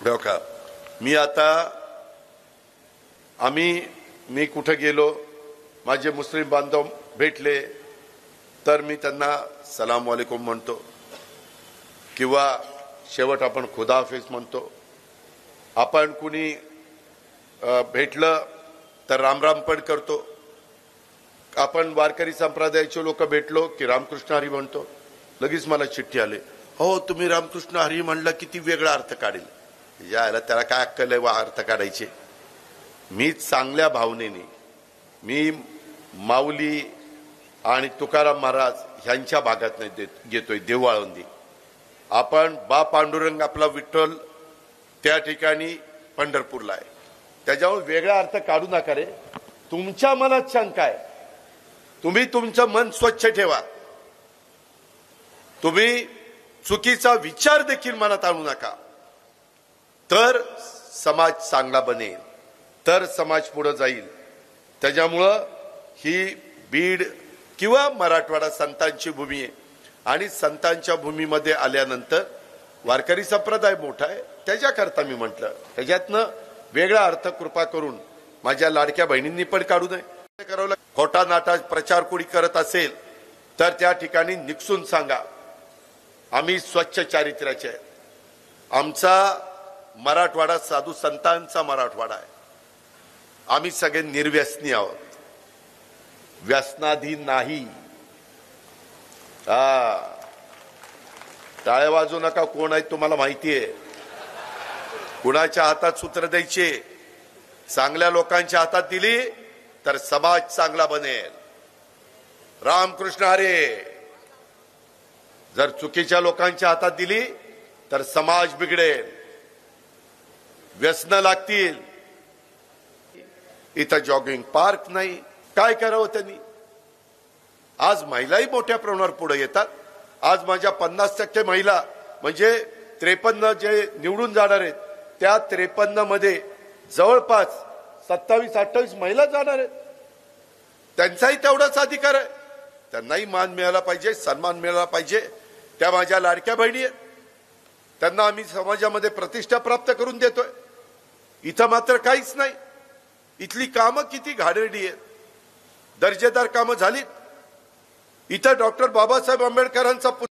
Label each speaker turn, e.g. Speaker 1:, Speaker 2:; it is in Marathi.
Speaker 1: हो का? मी कुठे गेलो, माझे मुस्लिम बांधव भेटले तर मी त्यांना सलाम वालेकुम म्हणतो किंवा शेवट आपण खुदा हाफिज म्हणतो. आपण कुणी भेटलं तर राम पण करतो. आपण वारकरी संप्रदायाचे लोक भेटलो की रामकृष्ण हरी म्हणतो. लगेच मला चिठ्ठी आली, हो तुम्ही रामकृष्ण हरी म्हणलं किती वेगळा अर्थ काढेल. यायला त्याला काय अक्कल आहे वा अर्थ काढायचे. मी चांगल्या भावनेने मी माऊली आणि तुकाराम महाराज ह्यांच्या भागात नाही घेतोय. देवळावंदी आपण बा पांडुरंग आपला विठ्ठल त्या ठिकाणी पंढरपूरला आहे. त्याच्यावर वेगळा अर्थ काढू नका रे. तुमच्या मनात शंका आहे, तुम्ही तुमचं मन स्वच्छ ठेवा. तुम्ही चुकीचा विचार देखील मनात आणू नका. तर समाज चांगला बनेल, तर समाज पुढे जाईल. त्याच्यामुळं ही बीड किंवा मराठवाडा संतांची भूमी आहे आणि संतांच्या भूमीमध्ये आल्यानंतर वारकरी संप्रदाय मोठा आहे. त्याच्याकरता मी म्हटलं त्याच्यातनं वेगळा अर्थ कृपा करून माझ्या लाडक्या बहिणींनी पण काढू नये. करावं खोटा नाटा प्रचार कोणी करत असेल तर त्या ठिकाणी निक्षून सांगा. आम्ही स्वच्छ चारित्र्याचे आहे. आमचा मराठवाडा साधू संतांचा मराठवाडा आहे. आम्ही सगळे निर्व्यसनी आहोत, व्यसनाधीन नाही. टाळ्या वाजू नका. कोण आहे तुम्हाला माहिती आहे. कुणाच्या हातात सूत्र द्यायचे. चांगल्या लोकांच्या हातात दिली तर समाज चांगला बनेल. रामकृष्ण हरी. जर चुकीच्या लोकांच्या हातात दिली तर समाज बिघडेल, व्यसन लागतील. इथं जॉगिंग पार्क नाही. काय करावं त्यांनी. आज महिलाही मोठ्या प्रमाणावर पुढे येतात. आज माझ्या 50% महिला म्हणजे 53 जे निवडून जाणार आहेत त्या 53 मध्ये जवळपास 27-28 महिला जाणार आहेत. त्यांचाही तेवढाच अधिकार आहे. त्यांनाही मान मिळाला पाहिजे, सन्मान मिळाला पाहिजे. त्या माझ्या लाडक्या बहिणी आहेत. त्यांना आम्ही समाजामध्ये प्रतिष्ठा प्राप्त करून देतोय. इथं मात्र काहीच नाही. इथली कामं किती घाणेरडी आहेत. दर्जेदार कामं झालीत. इथं डॉक्टर बाबासाहेब आंबेडकरांचा